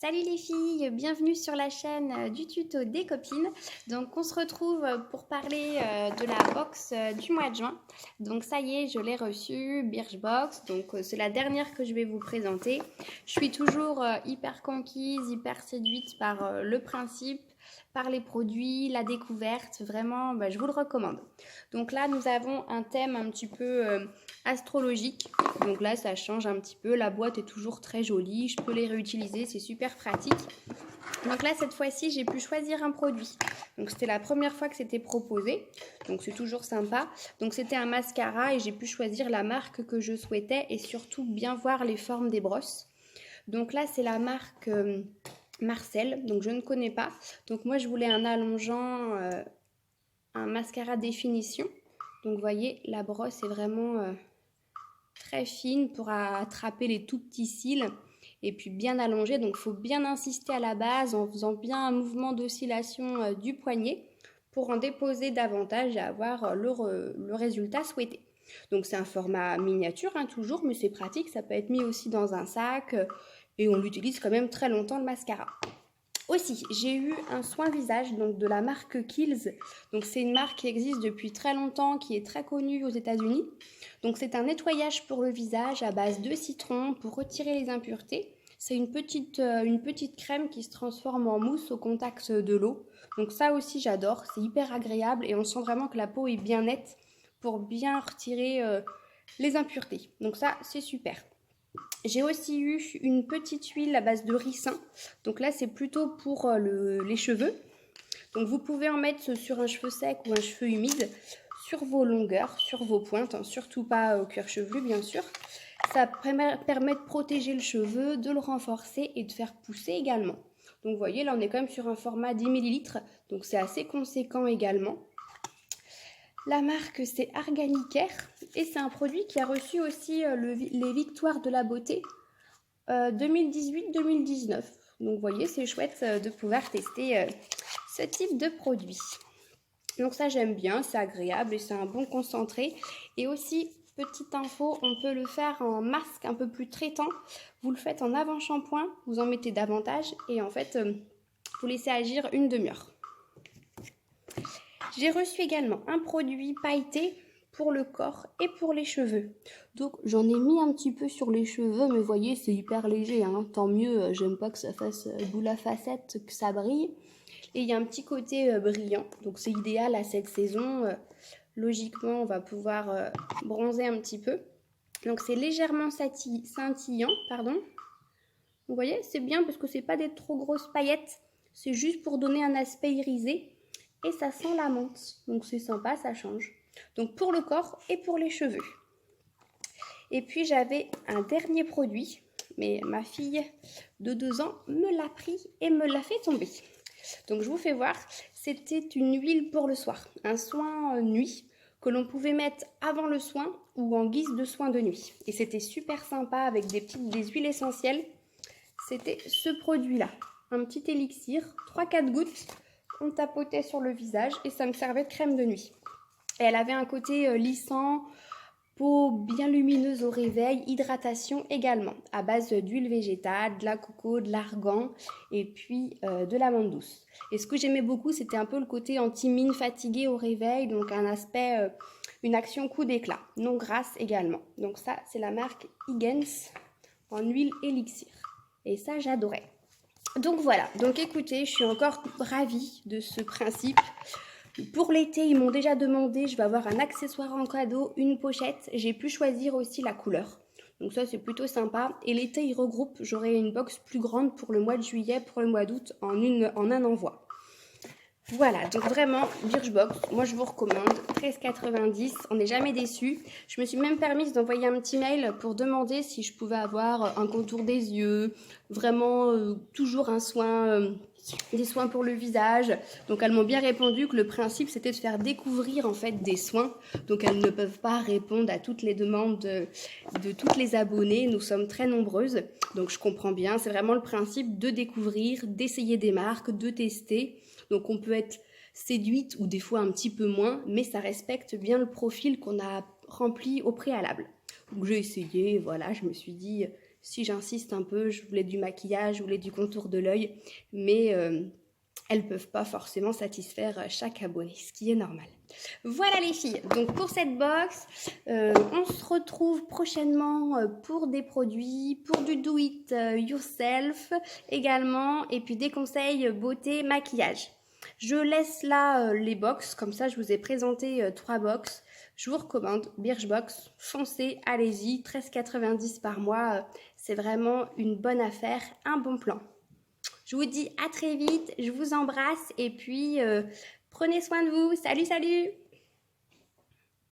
Salut les filles, bienvenue sur la chaîne du tuto des copines. Donc on se retrouve pour parler de la box du mois de juin. Donc ça y est, je l'ai reçue, Birchbox. Donc c'est la dernière que je vais vous présenter. Je suis toujours hyper conquise, hyper séduite par le principe, par les produits, la découverte. Vraiment, je vous le recommande. Donc là, nous avons un thème un petit peu astrologique. Donc là, ça change un petit peu. La boîte est toujours très jolie. Je peux les réutiliser. C'est super pratique. Donc là, cette fois-ci, j'ai pu choisir un produit. Donc c'était la première fois que c'était proposé. Donc c'est toujours sympa. Donc c'était un mascara et j'ai pu choisir la marque que je souhaitais et surtout bien voir les formes des brosses. Donc là, c'est la marque Marcel. Donc je ne connais pas. Donc moi, je voulais un allongeant, un mascara définition. Donc vous voyez, la brosse est vraiment très fine pour attraper les tout petits cils et puis bien allongée. Donc il faut bien insister à la base en faisant bien un mouvement d'oscillation du poignet pour en déposer davantage et avoir le résultat souhaité. Donc c'est un format miniature toujours, mais c'est pratique, ça peut être mis aussi dans un sac et on l'utilise quand même très longtemps le mascara. Aussi, j'ai eu un soin visage donc de la marque Kiehl's. Donc c'est une marque qui existe depuis très longtemps, qui est très connue aux États-Unis. Donc c'est un nettoyage pour le visage à base de citron pour retirer les impuretés. C'est une petite crème qui se transforme en mousse au contact de l'eau. Donc ça aussi j'adore, c'est hyper agréable et on sent vraiment que la peau est bien nette pour bien retirer les impuretés. Donc ça c'est super. J'ai aussi eu une petite huile à base de ricin. Donc là, c'est plutôt pour les cheveux. Donc vous pouvez en mettre sur un cheveu sec ou un cheveu humide, sur vos longueurs, sur vos pointes, surtout pas au cuir chevelu bien sûr. Ça permet de protéger le cheveu, de le renforcer et de faire pousser également. Donc vous voyez, là on est quand même sur un format 10 ml, donc c'est assez conséquent également. La marque, c'est Arganicare et c'est un produit qui a reçu aussi les victoires de la beauté 2018-2019. Donc vous voyez, c'est chouette de pouvoir tester ce type de produit. Donc ça, j'aime bien, c'est agréable et c'est un bon concentré. Et aussi, petite info, on peut le faire en masque un peu plus traitant. Vous le faites en avant-shampoing, vous en mettez davantage et en fait, vous laissez agir une demi-heure. J'ai reçu également un produit pailleté pour le corps et pour les cheveux. Donc j'en ai mis un petit peu sur les cheveux, mais vous voyez, c'est hyper léger, tant mieux, j'aime pas que ça fasse boule à facettes, que ça brille. Et il y a un petit côté brillant, donc c'est idéal à cette saison. Logiquement, on va pouvoir bronzer un petit peu. Donc c'est légèrement scintillant, pardon. Vous voyez, c'est bien parce que c'est pas des trop grosses paillettes, c'est juste pour donner un aspect irisé. Et ça sent la menthe, donc c'est sympa, ça change. Donc pour le corps et pour les cheveux. Et puis j'avais un dernier produit, mais ma fille de 2 ans me l'a pris et me l'a fait tomber. Donc je vous fais voir, c'était une huile pour le soir, un soin nuit que l'on pouvait mettre avant le soin ou en guise de soin de nuit. Et c'était super sympa avec des huiles essentielles. C'était ce produit-là, un petit élixir, 3-4 gouttes. On tapotait sur le visage et ça me servait de crème de nuit. Et elle avait un côté lissant, peau bien lumineuse au réveil, hydratation également, à base d'huile végétale, de la coco, de l'argan et puis de l'amande douce. Et ce que j'aimais beaucoup, c'était un peu le côté anti-mine fatigué au réveil, donc un aspect, une action coup d'éclat, non grasse également. Donc ça, c'est la marque Higgins en huile élixir. Et ça, j'adorais. Donc voilà, donc écoutez, je suis encore ravie de ce principe. Pour l'été, ils m'ont déjà demandé, je vais avoir un accessoire en cadeau, une pochette. J'ai pu choisir aussi la couleur. Donc ça, c'est plutôt sympa. Et l'été, ils regroupent, j'aurai une box plus grande pour le mois de juillet, pour le mois d'août, en un envoi. Voilà, donc vraiment, Birchbox, moi je vous recommande, 13,90, on n'est jamais déçu. Je me suis même permise d'envoyer un petit mail pour demander si je pouvais avoir un contour des yeux, vraiment toujours un soin, des soins pour le visage. Donc elles m'ont bien répondu que le principe c'était de faire découvrir en fait des soins. Donc elles ne peuvent pas répondre à toutes les demandes de toutes les abonnées, nous sommes très nombreuses. Donc je comprends bien, c'est vraiment le principe de découvrir, d'essayer des marques, de tester. Donc on peut être séduite ou des fois un petit peu moins, mais ça respecte bien le profil qu'on a rempli au préalable. Donc j'ai essayé, voilà, je me suis dit si j'insiste un peu, je voulais du maquillage, je voulais du contour de l'œil, mais elles ne peuvent pas forcément satisfaire chaque abonné, ce qui est normal. Voilà les filles, donc pour cette box, on se retrouve prochainement pour des produits, pour du do it yourself également, et puis des conseils beauté, maquillage. Je laisse là les box, comme ça je vous ai présenté 3 box. Je vous recommande Birchbox, foncez, allez-y, 13,90 par mois, c'est vraiment une bonne affaire, un bon plan. Je vous dis à très vite, je vous embrasse et puis prenez soin de vous. Salut, salut!